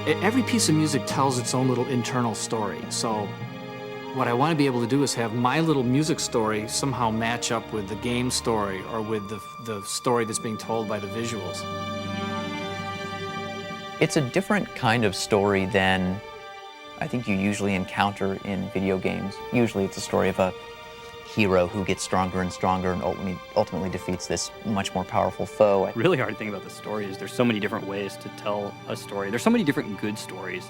Every piece of music tells its own little internal story. So what I want to be able to do is have my little music story somehow match up with the game story or with the story that's being told by the visuals. It's a different kind of story than I think you usually encounter in video games. Usually it's a story of a hero who gets stronger and stronger and ultimately defeats this much more powerful foe. The really hard thing about the story is there's so many different ways to tell a story. There's so many different good stories.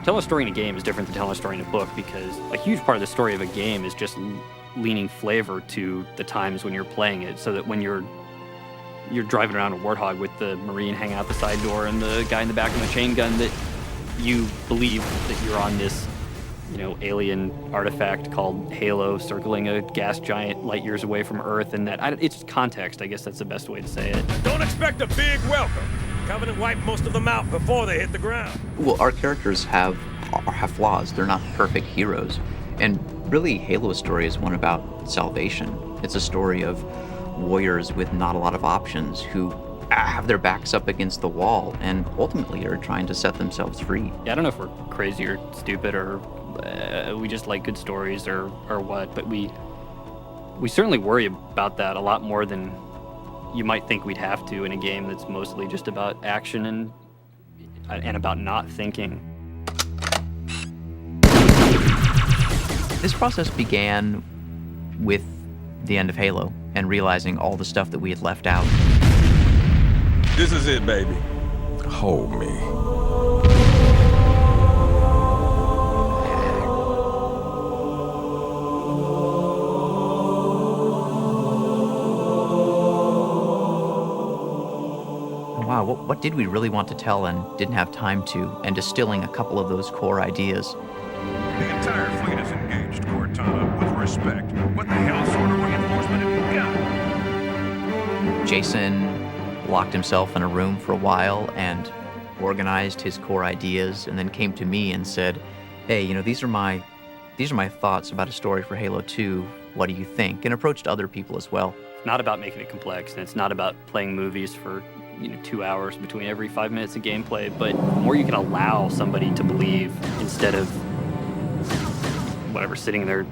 Telling a story in a game is different than telling a story in a book because a huge part of the story of a game is just leaning flavor to the times when you're playing it, so that when you're driving around a Warthog with the Marine hanging out the side door and the guy in the back with a chain gun, that you believe that you're on this, alien artifact called Halo circling a gas giant light years away from Earth, and it's context. I guess that's the best way to say it. Don't expect a big welcome. Covenant wiped most of them out before they hit the ground. Well, our characters have flaws. They're not perfect heroes. And really, Halo's story is one about salvation. It's a story of warriors with not a lot of options who have their backs up against the wall and ultimately are trying to set themselves free. Yeah, I don't know if we're crazy or stupid or we just like good stories or what, but we certainly worry about that a lot more than you might think we'd have to in a game that's mostly just about action and about not thinking. This process began with the end of Halo and realizing all the stuff that we had left out. This is it, baby. Hold me. Wow, what did we really want to tell and didn't have time to, and distilling a couple of those core ideas. The entire fleet is engaged, Cortana, with respect. What the hell sort of reinforcement have you got? Jason locked himself in a room for a while and organized his core ideas, and then came to me and said, hey, these are my thoughts about a story for Halo 2. What do you think? And approached other people as well. It's not about making it complex, and it's not about playing movies for 2 hours between every 5 minutes of gameplay, but the more you can allow somebody to believe instead of sitting in their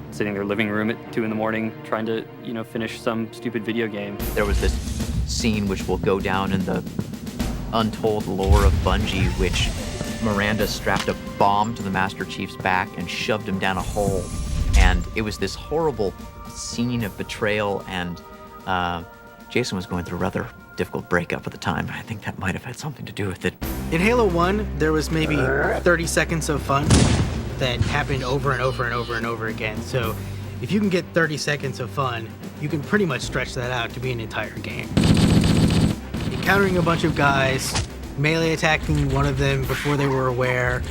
living room at 2 a.m. trying to finish some stupid video game. There was this scene which will go down in the untold lore of Bungie, which Miranda strapped a bomb to the Master Chief's back and shoved him down a hole, and it was this horrible scene of betrayal, and Jason was going through a rather difficult breakup at the time. I think that might have had something to do with it. In Halo 1, there was maybe 30 seconds of fun that happened over and over and over and over again. So if you can get 30 seconds of fun, you can pretty much stretch that out to be an entire game. Encountering a bunch of guys, melee attacking one of them before they were aware,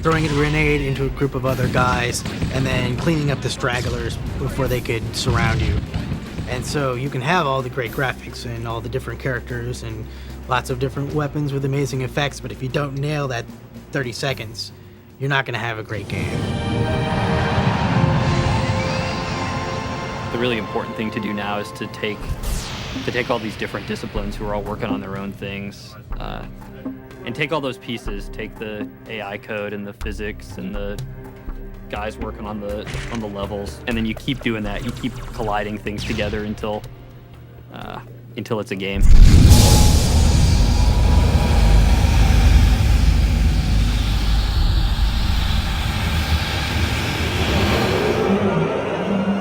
throwing a grenade into a group of other guys, and then cleaning up the stragglers before they could surround you. And so you can have all the great graphics and all the different characters and lots of different weapons with amazing effects, but if you don't nail that 30 seconds, you're not going to have a great game. The really important thing to do now is to take all these different disciplines who are all working on their own things, and take all those pieces, take the AI code and the physics and the guys working on the levels, and then you keep doing that. You keep colliding things together until it's a game.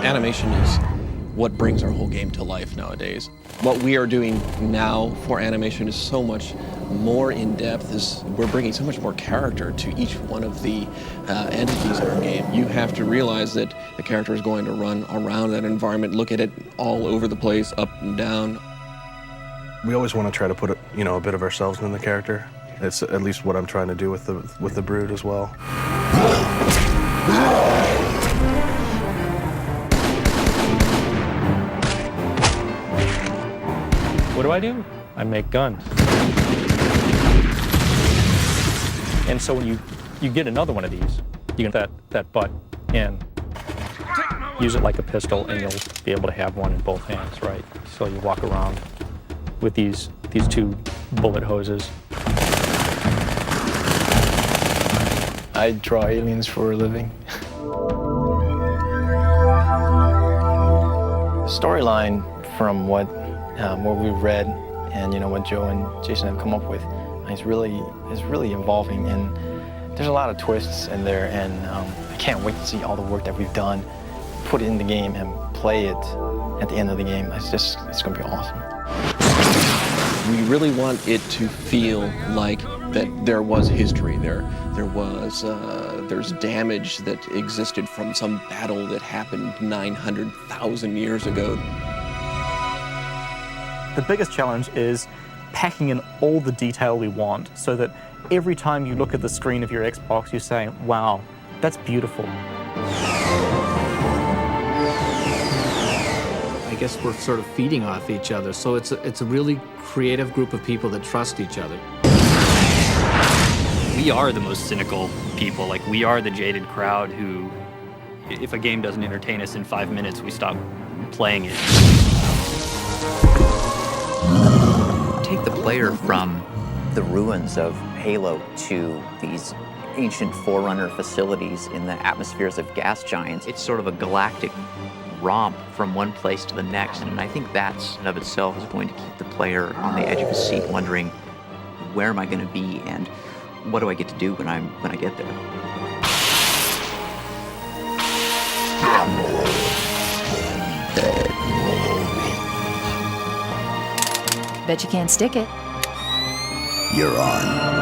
Animation is what brings our whole game to life nowadays. What we are doing now for animation is so much more in-depth. We're bringing so much more character to each one of the entities in our game. You have to realize that the character is going to run around that environment, look at it all over the place, up and down. We always want to try to put a bit of ourselves in the character. It's at least what I'm trying to do with the Brood as well. What do? I make guns. And so when you get another one of these, you get that butt and use it like a pistol, and you'll be able to have one in both hands, right? So you walk around with these two bullet hoses. I draw aliens for a living. The storyline from what we've read and what Joe and Jason have come up with is really involving, and there's a lot of twists in there, and I can't wait to see all the work that we've done, put it in the game and play it at the end of the game. It's gonna be awesome. We really want it to feel like that there was history there. There's damage that existed from some battle that happened 900,000 years ago. The biggest challenge is packing in all the detail we want so that every time you look at the screen of your Xbox, you say, wow, that's beautiful. I guess we're sort of feeding off each other, so it's a really creative group of people that trust each other. We are the most cynical people. Like, we are the jaded crowd who, if a game doesn't entertain us in 5 minutes, we stop playing it. Take the player from the ruins of Halo to these ancient Forerunner facilities in the atmospheres of gas giants. It's sort of a galactic romp from one place to the next, and I think that in and of itself is going to keep the player on the edge of his seat, wondering, where am I going to be, and what do I get to do when I get there? Bet you can't stick it. You're on.